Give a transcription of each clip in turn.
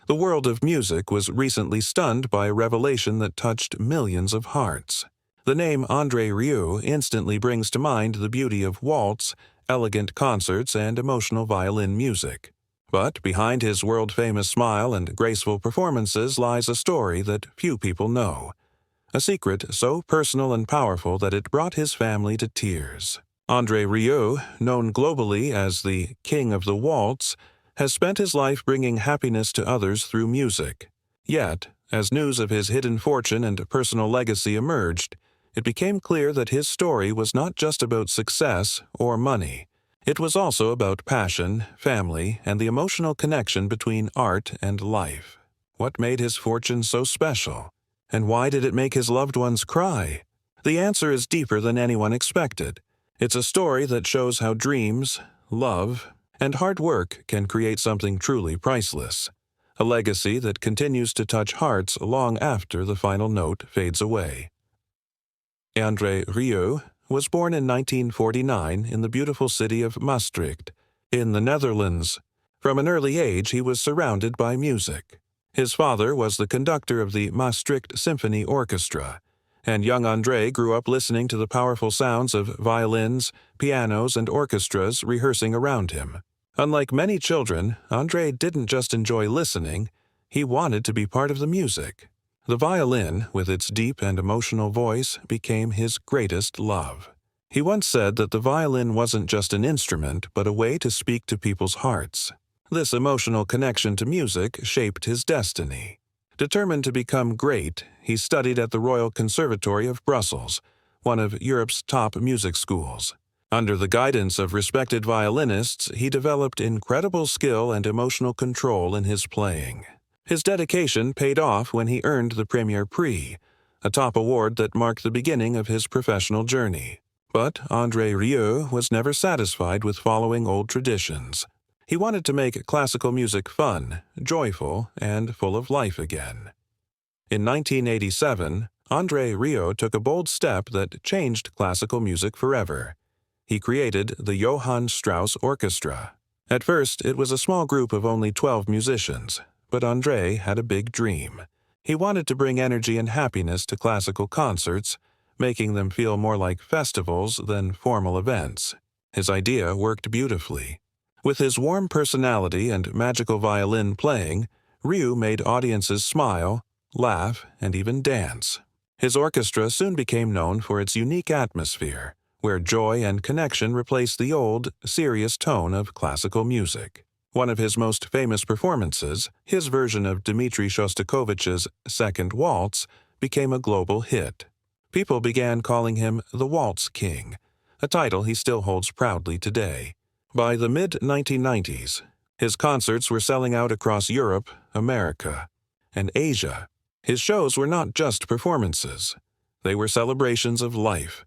The world of music was recently stunned by a revelation that touched millions of hearts. The name André Rieu instantly brings to mind the beauty of waltz, elegant concerts, and emotional violin music. But behind his world-famous smile and graceful performances lies a story that few people know. A secret so personal and powerful that it brought his family to tears. André Rieu, known globally as the King of the Waltz, has spent his life bringing happiness to others through music. Yet, as news of his hidden fortune and personal legacy emerged, it became clear that his story was not just about success or money. It was also about passion, family, and the emotional connection between art and life. What made his fortune so special? And why did it make his loved ones cry? The answer is deeper than anyone expected. It's a story that shows how dreams, love, and hard work can create something truly priceless. A legacy that continues to touch hearts long after the final note fades away. André Rieu was born in 1949 in the beautiful city of Maastricht, in the Netherlands. From an early age, he was surrounded by music. His father was the conductor of the Maastricht Symphony Orchestra, and young André grew up listening to the powerful sounds of violins, pianos, and orchestras rehearsing around him. Unlike many children, André didn't just enjoy listening, he wanted to be part of the music. The violin, with its deep and emotional voice, became his greatest love. He once said that the violin wasn't just an instrument, but a way to speak to people's hearts. This emotional connection to music shaped his destiny. Determined to become great, he studied at the Royal Conservatory of Brussels, one of Europe's top music schools. Under the guidance of respected violinists, he developed incredible skill and emotional control in his playing. His dedication paid off when he earned the Premier Prix, a top award that marked the beginning of his professional journey. But André Rieu was never satisfied with following old traditions. He wanted to make classical music fun, joyful, and full of life again. In 1987, André Rieu took a bold step that changed classical music forever. He created the Johann Strauss Orchestra. At first, it was a small group of only 12 musicians, but André had a big dream. He wanted to bring energy and happiness to classical concerts, making them feel more like festivals than formal events. His idea worked beautifully. With his warm personality and magical violin playing, Rieu made audiences smile, laugh, and even dance. His orchestra soon became known for its unique atmosphere, where joy and connection replaced the old, serious tone of classical music. One of his most famous performances, his version of Dmitri Shostakovich's Second Waltz, became a global hit. People began calling him the Waltz King, a title he still holds proudly today. By the mid-1990s, his concerts were selling out across Europe, America, and Asia. His shows were not just performances. They were celebrations of life,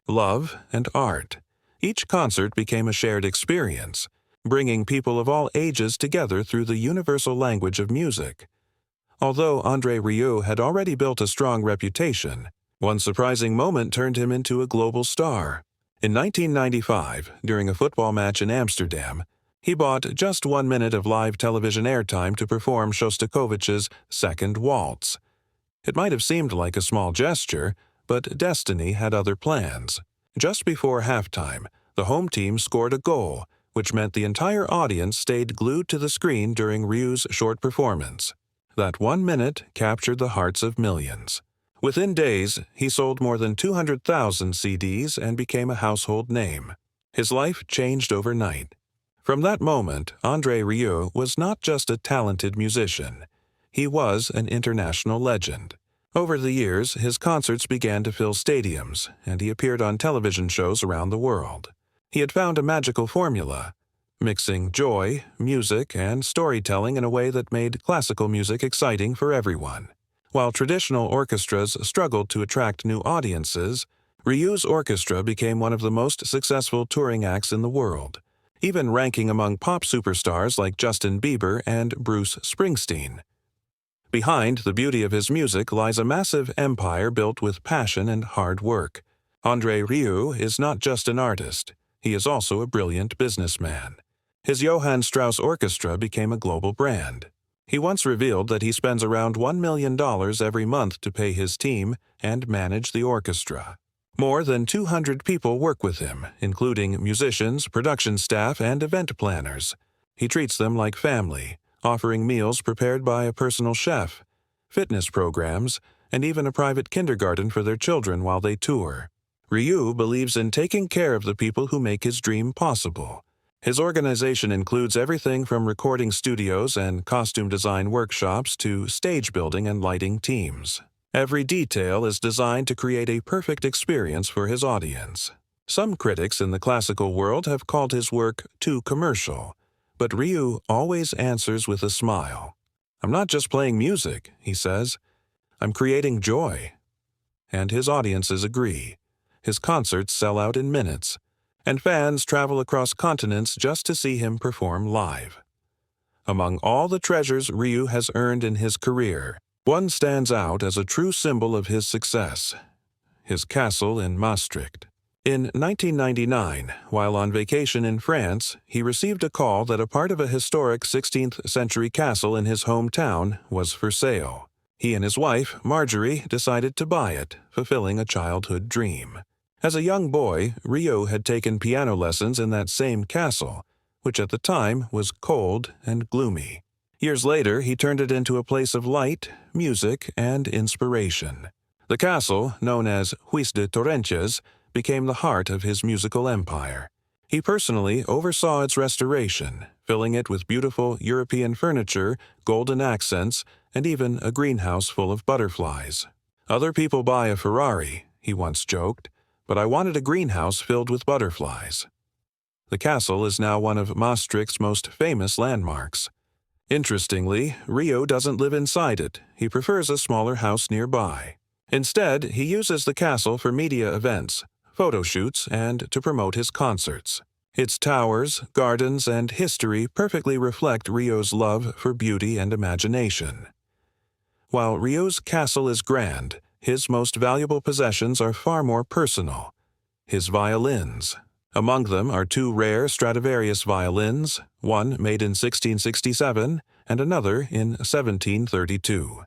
love, and art. Each concert became a shared experience, bringing people of all ages together through the universal language of music. Although André Rieu had already built a strong reputation, one surprising moment turned him into a global star. In 1995, during a football match in Amsterdam, he bought just 1 minute of live television airtime to perform Shostakovich's Second Waltz. It might have seemed like a small gesture, but destiny had other plans. Just before halftime, the home team scored a goal, which meant the entire audience stayed glued to the screen during Rieu's short performance. That 1 minute captured the hearts of millions. Within days, he sold more than 200,000 CDs and became a household name. His life changed overnight. From that moment, André Rieu was not just a talented musician. He was an international legend. Over the years, his concerts began to fill stadiums, and he appeared on television shows around the world. He had found a magical formula, mixing joy, music, and storytelling in a way that made classical music exciting for everyone. While traditional orchestras struggled to attract new audiences, Rieu's orchestra became one of the most successful touring acts in the world, even ranking among pop superstars like Justin Bieber and Bruce Springsteen. Behind the beauty of his music lies a massive empire built with passion and hard work. André Rieu is not just an artist, he is also a brilliant businessman. His Johann Strauss Orchestra became a global brand. He once revealed that he spends around $1 million every month to pay his team and manage the orchestra. More than 200 people work with him, including musicians, production staff, and event planners. He treats them like family, offering meals prepared by a personal chef, fitness programs, and even a private kindergarten for their children while they tour. Rieu believes in taking care of the people who make his dream possible. His organization includes everything from recording studios and costume design workshops to stage building and lighting teams. Every detail is designed to create a perfect experience for his audience. Some critics in the classical world have called his work too commercial, but Rieu always answers with a smile. "I'm not just playing music," he says. "I'm creating joy." And his audiences agree. His concerts sell out in minutes, and fans travel across continents just to see him perform live. Among all the treasures Rieu has earned in his career, one stands out as a true symbol of his success: his castle in Maastricht. In 1999, while on vacation in France, he received a call that a part of a historic 16th-century castle in his hometown was for sale. He and his wife, Marjorie, decided to buy it, fulfilling a childhood dream. As a young boy, Rieu had taken piano lessons in that same castle, which at the time was cold and gloomy. Years later, he turned it into a place of light, music, and inspiration. The castle, known as Huis de Torrentjes, became the heart of his musical empire. He personally oversaw its restoration, filling it with beautiful European furniture, golden accents, and even a greenhouse full of butterflies. "Other people buy a Ferrari," he once joked, "but I wanted a greenhouse filled with butterflies." The castle is now one of Maastricht's most famous landmarks. Interestingly, Rieu doesn't live inside it. He prefers a smaller house nearby. Instead, he uses the castle for media events, photo shoots, and to promote his concerts. Its towers, gardens, and history perfectly reflect Rieu's love for beauty and imagination. While Rieu's castle is grand, his most valuable possessions are far more personal: his violins. Among them are two rare Stradivarius violins, one made in 1667 and another in 1732.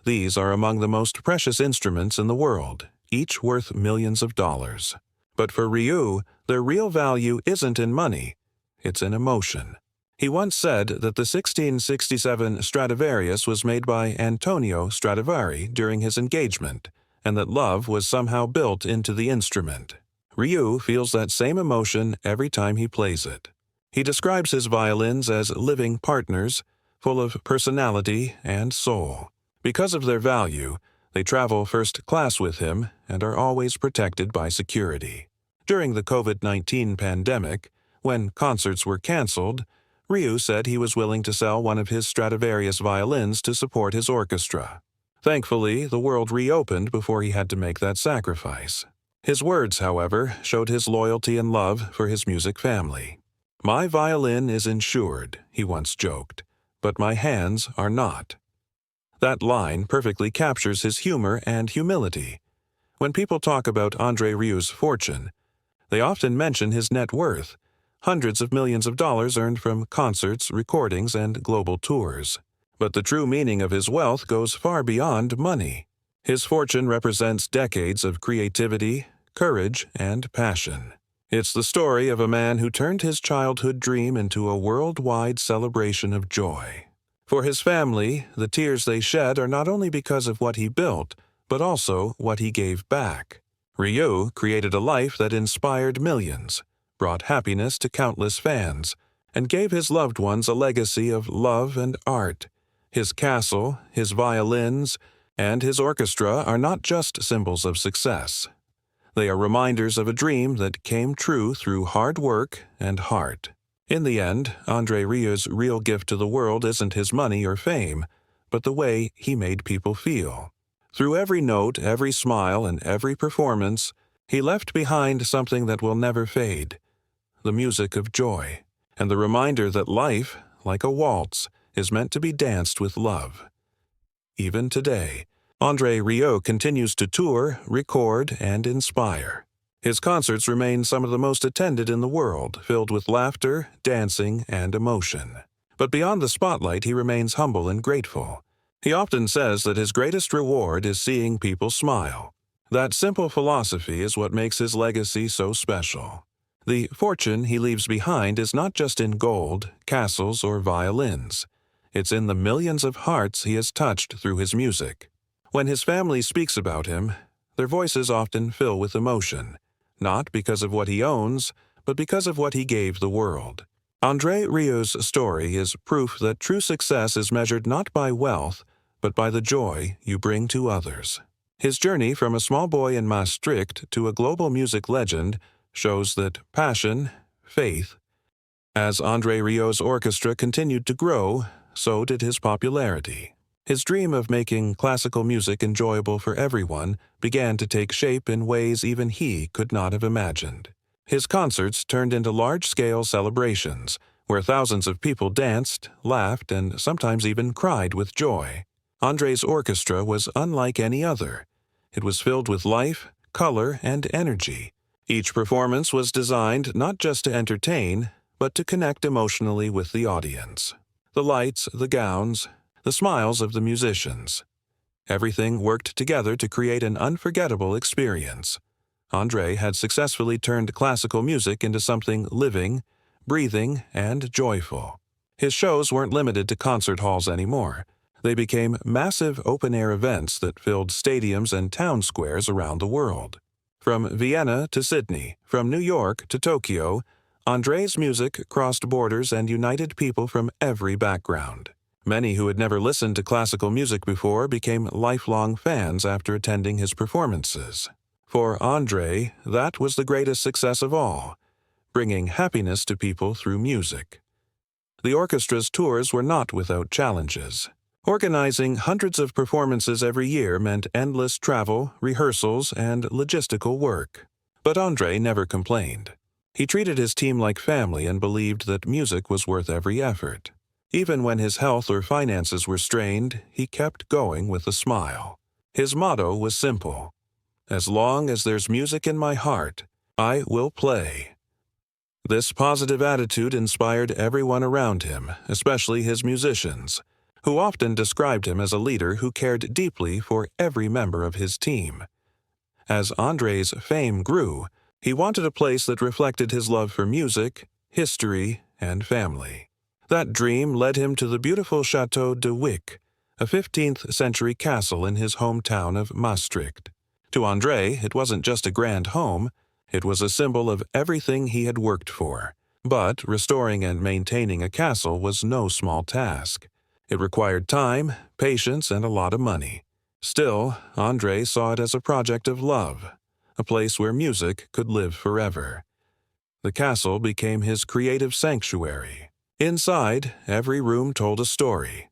These are among the most precious instruments in the world, each worth millions of dollars. But for Rieu, their real value isn't in money, it's in emotion. He once said that the 1667 Stradivarius was made by Antonio Stradivari during his engagement, and that love was somehow built into the instrument. Rieu feels that same emotion every time he plays it. He describes his violins as living partners, full of personality and soul. Because of their value, they travel first class with him and are always protected by security. During the COVID-19 pandemic, when concerts were canceled, Rieu said he was willing to sell one of his Stradivarius violins to support his orchestra. Thankfully, the world reopened before he had to make that sacrifice. His words, however, showed his loyalty and love for his music family. "My violin is insured," he once joked, "but my hands are not." That line perfectly captures his humor and humility. When people talk about André Rieu's fortune, they often mention his net worth, hundreds of millions of dollars earned from concerts, recordings, and global tours. But the true meaning of his wealth goes far beyond money. His fortune represents decades of creativity, courage, and passion. It's the story of a man who turned his childhood dream into a worldwide celebration of joy. For his family, the tears they shed are not only because of what he built, but also what he gave back. Rieu created a life that inspired millions, brought happiness to countless fans, and gave his loved ones a legacy of love and art. His castle, his violins, and his orchestra are not just symbols of success. They are reminders of a dream that came true through hard work and heart. In the end, André Rieu's real gift to the world isn't his money or fame, but the way he made people feel. Through every note, every smile, and every performance, he left behind something that will never fade: the music of joy, and the reminder that life, like a waltz, is meant to be danced with love. Even today, André Rieu continues to tour, record, and inspire. His concerts remain some of the most attended in the world, filled with laughter, dancing, and emotion. But beyond the spotlight, he remains humble and grateful. He often says that his greatest reward is seeing people smile. That simple philosophy is what makes his legacy so special. The fortune he leaves behind is not just in gold, castles, or violins. It's in the millions of hearts he has touched through his music. When his family speaks about him, their voices often fill with emotion, not because of what he owns, but because of what he gave the world. André Rieu's story is proof that true success is measured not by wealth, but by the joy you bring to others. His journey from a small boy in Maastricht to a global music legend shows that passion, faith. As André Rieu's orchestra continued to grow, so did his popularity. His dream of making classical music enjoyable for everyone began to take shape in ways even he could not have imagined. His concerts turned into large-scale celebrations, where thousands of people danced, laughed, and sometimes even cried with joy. André's orchestra was unlike any other. It was filled with life, color, and energy. Each performance was designed not just to entertain, but to connect emotionally with the audience. The lights, the gowns, the smiles of the musicians. Everything worked together to create an unforgettable experience. André had successfully turned classical music into something living, breathing, and joyful. His shows weren't limited to concert halls anymore. They became massive open-air events that filled stadiums and town squares around the world. From Vienna to Sydney, from New York to Tokyo, André's music crossed borders and united people from every background. Many who had never listened to classical music before became lifelong fans after attending his performances. For André, that was the greatest success of all, bringing happiness to people through music. The orchestra's tours were not without challenges. Organizing hundreds of performances every year meant endless travel, rehearsals, and logistical work. But André never complained. He treated his team like family and believed that music was worth every effort. Even when his health or finances were strained, he kept going with a smile. His motto was simple: "As long as there's music in my heart, I will play." This positive attitude inspired everyone around him, especially his musicians, who often described him as a leader who cared deeply for every member of his team. As André's fame grew, he wanted a place that reflected his love for music, history, and family. That dream led him to the beautiful Château de Wyck, a 15th-century castle in his hometown of Maastricht. To André, it wasn't just a grand home, it was a symbol of everything he had worked for. But restoring and maintaining a castle was no small task. It required time, patience, and a lot of money. Still, André saw it as a project of love, a place where music could live forever. The castle became his creative sanctuary. Inside, every room told a story.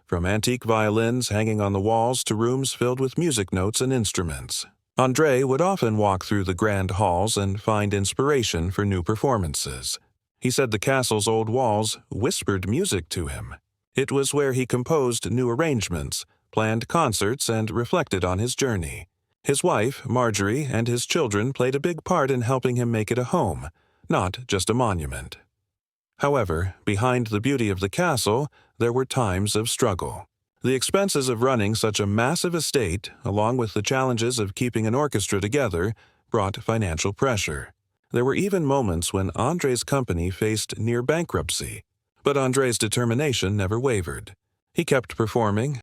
From antique violins hanging on the walls to rooms filled with music notes and instruments. André would often walk through the grand halls and find inspiration for new performances. He said the castle's old walls whispered music to him. It was where he composed new arrangements, planned concerts, and reflected on his journey. His wife, Marjorie, and his children played a big part in helping him make it a home, not just a monument. However, behind the beauty of the castle, there were times of struggle. The expenses of running such a massive estate, along with the challenges of keeping an orchestra together, brought financial pressure. There were even moments when André's company faced near bankruptcy. But André's determination never wavered. He kept performing,